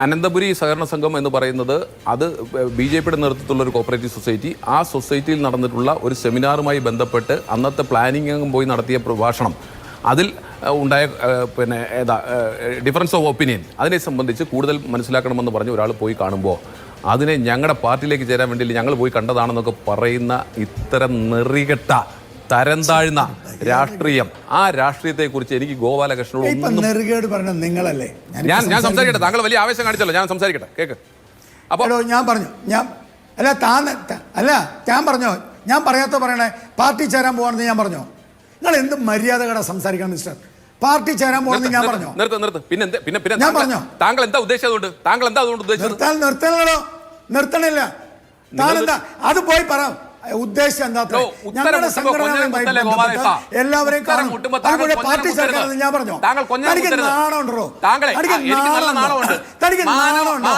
അനന്തപുരി സഹകരണ സംഘം എന്ന് പറയുന്നത് അത് ബി.ജെ.പിയുടെ നേതൃത്വത്തിലുള്ള ഒരു കോപ്പറേറ്റീവ് സൊസൈറ്റി. ആ സൊസൈറ്റിയിൽ നടന്നിട്ടുള്ള ഒരു സെമിനാറുമായി ബന്ധപ്പെട്ട് അന്നത്തെ പ്ലാനിംഗ് പോയി നടത്തിയ പ്രഭാഷണം, അതിൽ ഉണ്ടായ ഡിഫറൻസ് ഓഫ് ഒപ്പീനിയൻ, അതിനെ സംബന്ധിച്ച് കൂടുതൽ മനസ്സിലാക്കണമെന്ന് പറഞ്ഞ് ഒരാൾ പോയി കാണുമ്പോൾ അതിനെ ഞങ്ങളുടെ പാർട്ടിയിലേക്ക് ചേരാൻ വേണ്ടി ഞങ്ങൾ പോയി കണ്ടതാണെന്നൊക്കെ പറയുന്ന ഇത്തരം നെറികെട്ട തരം താഴ്ന്ന രാഷ്ട്രീയം, ആ രാഷ്ട്രീയത്തെ കുറിച്ച് എനിക്ക് ഗോപാലകൃഷ്ണനോട് നിങ്ങളല്ലേ ഞാൻ സംസാരിക്കട്ടെ. താങ്കൾ വലിയ ആവേശം കാണിച്ചല്ലോ, ഞാൻ സംസാരിക്കട്ടെ, കേക്ക്. അപ്പോൾ ഞാൻ പറഞ്ഞു, ഞാൻ പറഞ്ഞോ, ഞാൻ പറയാത്ത പറയണേ പാർട്ടി ചേരാൻ പോവാണെന്ന് ഞാൻ പറഞ്ഞോ? നിങ്ങൾ എന്ത് മര്യാദകടെ സംസാരിക്കണം മിസ്റ്റർ? പാർട്ടി ചേരാൻ പോവാണെന്ന് ഞാൻ പറഞ്ഞോ? നിർത്ത്. പിന്നെ ഞാൻ പറഞ്ഞോ? താങ്കൾ എന്താ ഉദ്ദേശിച്ചതുകൊണ്ട്? താങ്കൾ എന്താ അതുകൊണ്ട് ഉദ്ദേശിച്ചത്? നിർത്തണില്ല. താനെന്താ അത് പോയി പറ. ഉദ്ദേശം എന്താ? ഞങ്ങളുടെ എല്ലാവരെയും പാർട്ടി ചേർക്കാനെന്ന് ഞാൻ പറഞ്ഞോ? തനിക്ക് നാണമുണ്ടോ? തനിക്ക് നാണമുണ്ടോ?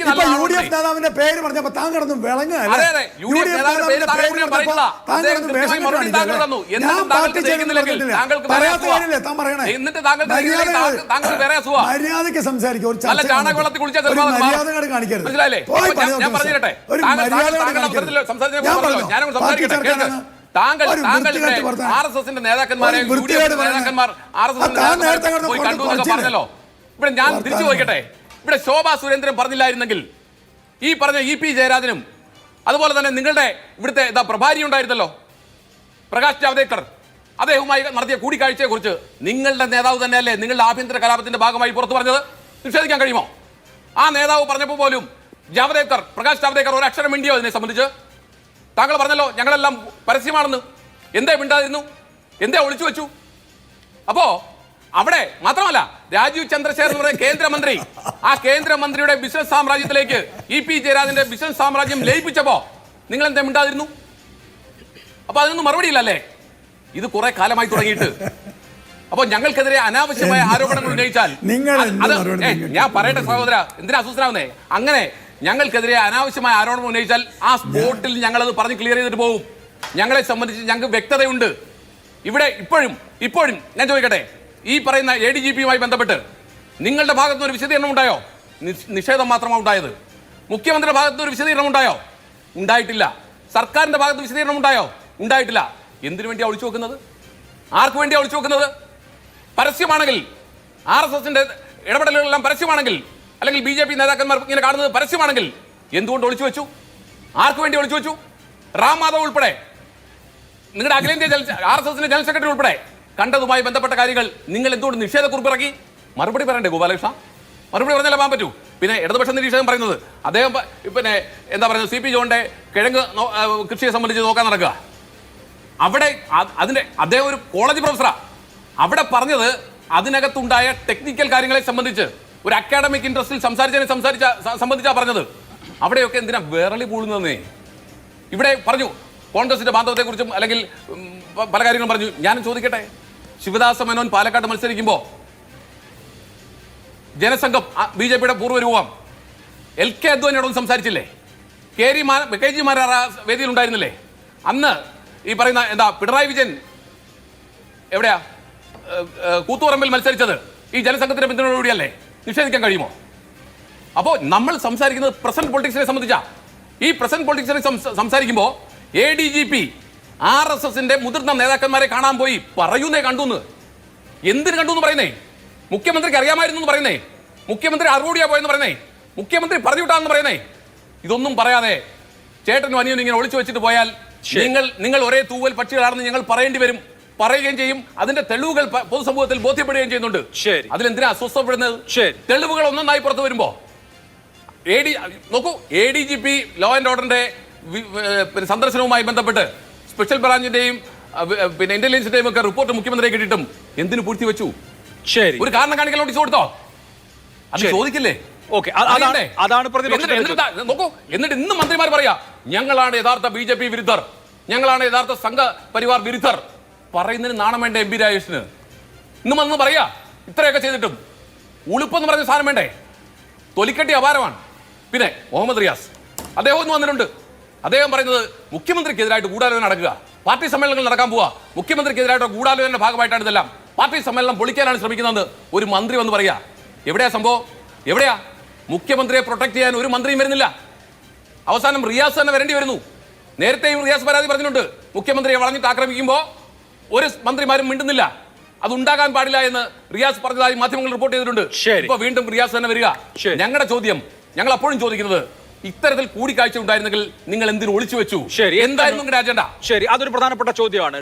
ഇപ്പൊ UDF നേതാവിന്റെ പേര് പറഞ്ഞപ്പോ താൻ കിടന്ന് വിളങ്ങല്ലേ? UDF നേതാവിന്റെ പേര് പറഞ്ഞപ്പോ താൻ കിടന്ന് വേഷം കെട്ടാണ്. ഞാൻ പാർട്ടി ചേരുന്നില്ലെങ്കിൽ പറയാത്ത കാര്യമില്ലേ താൻ പറയണേ? മര്യാദക്ക് സംസാരിക്കും. ഒരു മര്യാദകൾ കാണിക്കരുത്. ഇവിടെ ഞാൻ തിരിച്ചു ചോദിക്കട്ടെ, ഇവിടെ ശോഭാ സുരേന്ദ്രൻ പറഞ്ഞില്ലായിരുന്നെങ്കിൽ ഈ പറഞ്ഞ EP ജയരാജനും അതുപോലെ തന്നെ നിങ്ങളുടെ ഇവിടുത്തെ പ്രഭാരി ഉണ്ടായിരുന്നല്ലോ പ്രകാശ് ജാവ്ദേക്കർ, അദ്ദേഹവുമായി നടത്തിയ കൂടിക്കാഴ്ചയെ കുറിച്ച് നിങ്ങളുടെ നേതാവ് തന്നെയല്ലേ നിങ്ങളുടെ ആഭ്യന്തര കലാപത്തിന്റെ ഭാഗമായി പുറത്തു പറഞ്ഞത്? നിഷേധിക്കാൻ കഴിയുമോ? ആ നേതാവ് പറഞ്ഞപ്പോൾ പോലും പ്രകാശ് ജാവ്ദേക്കർ ഒരു അക്ഷരം മിണ്ടിയോ ഇതിനെ സംബന്ധിച്ച്? താങ്കൾ പറഞ്ഞല്ലോ ഞങ്ങളെല്ലാം പരസ്യമാണെന്ന്. എന്തേ മിണ്ടാതിരുന്നു? എന്തേ ഒളിച്ചു വെച്ചു? അപ്പോ അവിടെ മാത്രമല്ല, രാജീവ് ചന്ദ്രശേഖർ എന്ന് പറയുന്ന കേന്ദ്രമന്ത്രി, ആ കേന്ദ്രമന്ത്രിയുടെ ബിസിനസ് സാമ്രാജ്യത്തിലേക്ക് EP ജയരാജന്റെ ബിസിനസ് സാമ്രാജ്യം ലയിപ്പിച്ചപ്പോ നിങ്ങൾ എന്തേ മിണ്ടാതിരുന്നു? അപ്പൊ അതിനൊന്നും മറുപടിയില്ലല്ലേ? ഇത് കുറെ കാലമായി തുടങ്ങിയിട്ട്. അപ്പൊ ഞങ്ങൾക്കെതിരെ അനാവശ്യമായ ആരോപണങ്ങൾ ഉന്നയിച്ചാൽ ഞാൻ പറയട്ടെ സഹോദര, എന്തിനാ അസ്വസ്ഥനാവുന്നേ? അങ്ങനെ ഞങ്ങൾക്കെതിരെ അനാവശ്യമായ ആരോപണം ഉന്നയിച്ചാൽ ആ സ്പോട്ടിൽ ഞങ്ങളത് പറഞ്ഞ് ക്ലിയർ ചെയ്തിട്ട് പോകും. ഞങ്ങളെ സംബന്ധിച്ച് ഞങ്ങൾക്ക് വ്യക്തതയുണ്ട്. ഇവിടെ ഇപ്പോഴും ഞാൻ ചോദിക്കട്ടെ, ഈ പറയുന്ന ADGPയുമായി ബന്ധപ്പെട്ട് നിങ്ങളുടെ ഭാഗത്തുനിന്ന് ഒരു വിശദീകരണം ഉണ്ടായോ? നിഷേധം മാത്രമാണ് ഉണ്ടായത്. മുഖ്യമന്ത്രിയുടെ ഭാഗത്തുനിന്ന് ഒരു വിശദീകരണം ഉണ്ടായോ? ഉണ്ടായിട്ടില്ല. സർക്കാരിന്റെ ഭാഗത്ത് വിശദീകരണം ഉണ്ടായോ? ഉണ്ടായിട്ടില്ല. എന്തിനു വേണ്ടിയാണ് ഒളിച്ചു വെക്കുന്നത്? ആർക്ക് വേണ്ടിയാണ് ഒളിച്ചു വെക്കുന്നത്? പരസ്യമാണെങ്കിൽ, RSSന്റെ ഇടപെടലുകളെല്ലാം പരസ്യമാണെങ്കിൽ, അല്ലെങ്കിൽ BJP നേതാക്കന്മാർ ഇങ്ങനെ കാണുന്നത് പരസ്യമാണെങ്കിൽ എന്തുകൊണ്ട് ഒളിച്ചു വെച്ചു? ആർക്ക് വേണ്ടി ഒളിച്ചു വെച്ചു? റാം മാധവ് ഉൾപ്പെടെ, നിങ്ങളുടെ അഖിലേന്ത്യാ RSSന്റെ ജനറൽ സെക്രട്ടറി ഉൾപ്പെടെ കണ്ടതുമായി ബന്ധപ്പെട്ട കാര്യങ്ങൾ നിങ്ങൾ എന്തുകൊണ്ട് നിഷേധക്കുറിപ്പ് ഇറക്കി? മറുപടി പറയണ്ടേ ഗോപാലകൃഷ്ണ? മറുപടി പറഞ്ഞാലേ പോകാൻ പറ്റൂ. പിന്നെ ഇടതുപക്ഷ നിരീക്ഷകൻ പറയുന്നത് അദ്ദേഹം എന്താ പറയുന്നത്, CP ജോണിന്റെ കിഴങ്ങ് കൃഷിയെ സംബന്ധിച്ച് നോക്കാൻ നടക്കുക. അവിടെ അദ്ദേഹം ഒരു കോളേജ് പ്രൊഫസറാണ്. അവിടെ പറഞ്ഞത് അതിനകത്തുണ്ടായ ടെക്നിക്കൽ കാര്യങ്ങളെ സംബന്ധിച്ച് ഒരു അക്കാഡമിക് ഇൻട്രസ്റ്റിൽ സംബന്ധിച്ചാ പറഞ്ഞത്. അവിടെയൊക്കെ എന്തിനാ വിരളി പൂളുന്നതെന്നേ? ഇവിടെ പറഞ്ഞു കോൺഗ്രസിന്റെ ബാന്ധവത്തെക്കുറിച്ചും അല്ലെങ്കിൽ പല കാര്യങ്ങളും പറഞ്ഞു. ഞാനും ചോദിക്കട്ടെ, ശിവദാസ മേനോൻ പാലക്കാട് മത്സരിക്കുമ്പോൾ ജനസംഘം BJPയുടെ പൂർവ്വരൂപം LK അദ്വാനിയോടൊന്നും സംസാരിച്ചില്ലേ? KG മാരാർ വേദിയിൽ ഉണ്ടായിരുന്നില്ലേ? അന്ന് ഈ പറയുന്ന പിണറായി വിജയൻ എവിടെയാ കൂത്തുപറമ്പിൽ മത്സരിച്ചത് ഈ ജനസംഘത്തിന്റെ പിന്തുണയോടുകൂടിയല്ലേ? നിഷേധിക്കാൻ കഴിയുമോ? അപ്പോൾ നമ്മൾ സംസാരിക്കുന്നത് പ്രസന്റ് പൊളിറ്റിക്സിനെ സംബന്ധിച്ചാ. ഈ പ്രസന്റ് പൊളിറ്റിക്സിനെ സംസാരിക്കുമ്പോൾ ADGP RSSന്റെ മുതിർന്ന നേതാക്കന്മാരെ കാണാൻ പോയി പറയുന്നേ കണ്ടുന്ന്. എന്തിനു കണ്ടു എന്ന് പറയുന്നേ? മുഖ്യമന്ത്രിക്ക് അറിയാമായിരുന്നു എന്ന് പറയുന്നേ? മുഖ്യമന്ത്രി അറിവോടിയാ പോയെന്ന് പറയുന്നേ? മുഖ്യമന്ത്രി പറഞ്ഞു വിട്ടാന്ന് പറയുന്നേ? ഇതൊന്നും പറയാതെ ചേട്ടനും അനിയനും ഇങ്ങനെ ഒളിച്ചു വെച്ചിട്ട് പോയാൽ നിങ്ങൾ ഒരേ തൂവൽ പക്ഷികളാണെന്ന് ഞങ്ങൾ പറയേണ്ടി വരും, പറയുകയും ചെയ്യും. അതിന്റെ തെളിവുകൾ പൊതുസമൂഹത്തിൽ ബോധ്യപ്പെടുകയും ചെയ്യുന്നുണ്ട്. അതിലെന്തിനാ അസ്വസ്ഥപ്പെടുന്നത്? തെളിവുകൾ ഒന്നൊന്നായി പുറത്തു വരുമ്പോ നോക്കൂ, ADGP ലോ ആൻഡ് ഓർഡറിന്റെ സന്ദർശനവുമായി ബന്ധപ്പെട്ട് സ്പെഷ്യൽ ബ്രാഞ്ചിന്റെയും ഇന്റലിജൻസിന്റെയും ഒക്കെ റിപ്പോർട്ട് മുഖ്യമന്ത്രിയെ കിട്ടിയിട്ടും എന്തിനു പൂഴ്ത്തി വെച്ചു? ഒരു കാരണം കാണിക്കാൻ നോട്ടീസ് കൊടുത്തോ? അത് ചോദിക്കില്ലേ? നോക്കൂ, എന്നിട്ട് ഇന്ന് മന്ത്രിമാർ പറയാ ഞങ്ങളാണ് യഥാർത്ഥ BJP വിരുദ്ധർ, ഞങ്ങളാണ് യഥാർത്ഥ സംഘ പരിവാർ വിരുദ്ധർ. പറയുന്നതിന് നാണം വേണ്ടേ MP രാജേഷിന്? ഇന്നും അന്ന് പറയാ ഇത്രയൊക്കെ ചെയ്തിട്ടും ഉളുപ്പെന്ന് പറഞ്ഞ സാധനം വേണ്ടേ? തൊലിക്കട്ടി അപാരമാണ്. പിന്നെ മുഹമ്മദ് റിയാസ് അദ്ദേഹം ഒന്ന് വന്നിട്ടുണ്ട്. അദ്ദേഹം പറയുന്നത് മുഖ്യമന്ത്രിക്കെതിരായിട്ട് ഗൂഢാലോചന നടക്കുക, പാർട്ടി സമ്മേളനങ്ങൾ നടക്കാൻ പോവുക, മുഖ്യമന്ത്രിക്കെതിരായിട്ട് ഗൂഢാലോചനയുടെ ഭാഗമായിട്ടാണ് ഇതെല്ലാം. പാർട്ടി സമ്മേളനം പൊളിക്കാനാണ് ശ്രമിക്കുന്നത് ഒരു മന്ത്രി വന്ന് പറയാ. എവിടെയാ സംഭവം? എവിടെയാ? മുഖ്യമന്ത്രിയെ പ്രൊട്ടക്ട് ചെയ്യാൻ ഒരു മന്ത്രിയും വരുന്നില്ല. അവസാനം റിയാസ് തന്നെ വരേണ്ടി വരുന്നു. നേരത്തെയും റിയാസ് പരാതി പറഞ്ഞിട്ടുണ്ട്. മുഖ്യമന്ത്രിയെ വളഞ്ഞിട്ട് ആക്രമിക്കുമ്പോൾ ഒരു മന്ത്രിമാരും മിണ്ടുന്നില്ല. അത് ഉണ്ടാകാൻ പാടില്ല എന്ന് റിയാസ് പറഞ്ഞതായി മാധ്യമങ്ങൾ റിപ്പോർട്ട് ചെയ്തിട്ടുണ്ട്. ഇപ്പൊ വീണ്ടും റിയാസ് തന്നെ വരിക. ഞങ്ങളുടെ ചോദ്യം, ഞങ്ങൾ അപ്പോഴും ചോദിക്കുന്നത്, ഇത്തരത്തിൽ കൂടിക്കാഴ്ച ഉണ്ടായിരുന്നെങ്കിൽ നിങ്ങൾ എന്തിനു ഒളിച്ചു വെച്ചു? എന്തായിരുന്നു നിങ്ങളുടെ അജണ്ട? ശരി, അതൊരു പ്രധാനപ്പെട്ട ചോദ്യമാണ്.